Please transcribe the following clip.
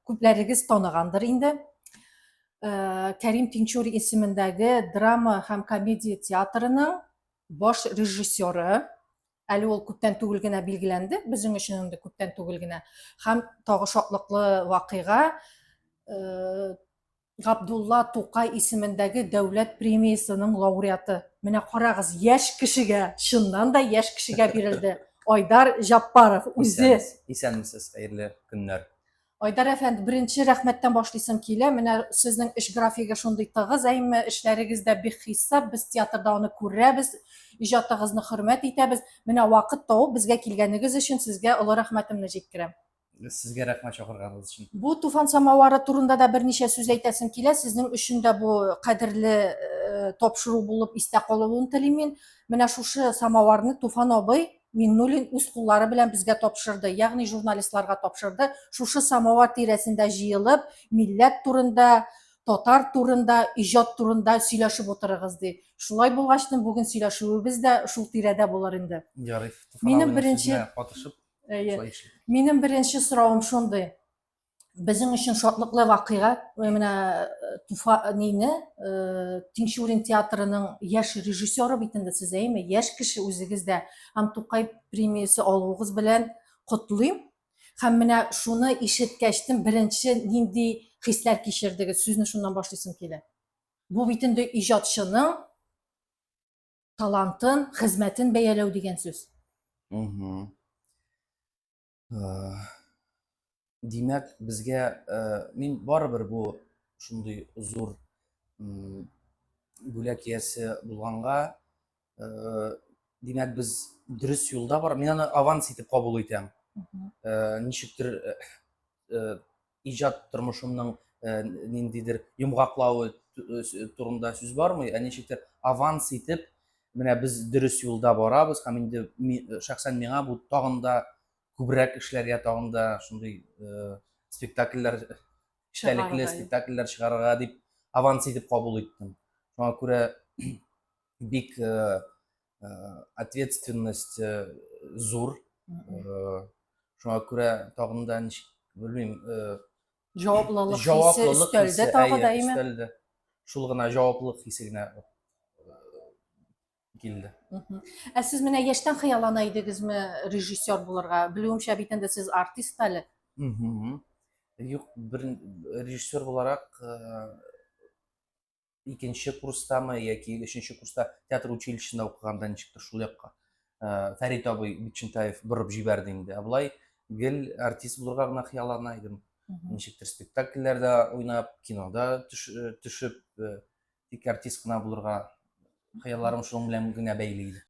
Күпләрегез танығандыр инде. Кәрим Тинчури исемендәге драма һәм комедия театрының баш режиссеры. Әле ул күптән түгел генә билгеләнде, безнең өчен инде күптән түгел генә. Һәм тагы шатлыклы вакыйга, Габдулла Тукай исемендәге дәүләт премиясының лауреаты. Менә карагыз, яшь кешегә, чыннан да яшь кешегә бирелде. Айдар Жаппаров үзе. Исәнмесез, хәерле көннәр. Айдар әфәнде, беренче рәхмәттән башлыйсым килә. Менә сезнең эш графигы шундый тыгыз, әйме эшләрегез дә бихисап, без театрда аны күрәбез, иҗатыгызны хөрмәт итәбез. Менә вакыт табып безгә килгәнегез өчен сезгә олы рәхмәтемне җиткерәм. Сезгә рәхмәт чакырганыгыз өчен. Бу Туфан самавары турында да берничә сүз әйтәсем килә. Сезнең өчен дә бу кадерле тапшыру булып истә калуын телим мин. Менә шушы самаварны Туфан абый Миннуллин үз куллары белән безгә тапшырды, ягъни журналистларга тапшырды. Шушы самавар тирәсендә җыелып, милләт турында, татар турында, иҗат турында сөйләшеп утырыгыз ди. Шулай булгачтын, бүген сөйләшүебез дә шул тирәдә булыр инде. Ярый. Минем беренче катышып, Минем беренче соравым шундый. Безнең өчен шатлыклы вакыйга, менә Тинчурин театрының яшь режиссеры бит инде сез, әйме, яшь кеше үзегез дә һәм Тукай премиясе алуыгыз белән котлыйм. Һәм менә шуны ишеткәчтен беренче нинди хисләр кичердегез? Сүзне шуннан башлыйсым килә. Бу бит инде иҗатчының талантын, хезмәтен бәяләү дигән сүз. Димәк, безгә мин барыбер бу шундый зур бүләк иясе булганга, димәк, без дөрес юлда бар. Мин аны аванс итеп кабул итәм. Ничектер иҗат тормышымның ниндидер йомгаклавы турында сүз бармы? Ничектер аванс итеп, менә без дөрес юлда барабыз һәм инде шәхсән миңа бу тагын да күбрәк эшләргә, тагын да шундый спектакльләр, эчтәлекле спектакльләр чыгарырга дип аванс итеп кабул иттем. Шуңа күрә бик ответственность зур. Шуңа күрә тагын да ничек, белмим, Җаваплылык хисе өстәлдә тагы да, әйме? Шул гына җаваплылык хисе генә килде. Сез менә яшьтән хыяллана идегезме режиссер булырга? Белүемчә бит инде сез артист әле. Юк, бер режиссер буларак икенче курстамы яки өченче курста театр училищесында укыганда ничектер шул якка Фәрит абый Бикчентаев борып җибәрде инде. Булай гел артист булырга гына хыяллана идем. Ничектер спектакльләрдә уйнап, кинода төшеп, тик артист кына булырга хыялларым шуның белән генә бәйле иде.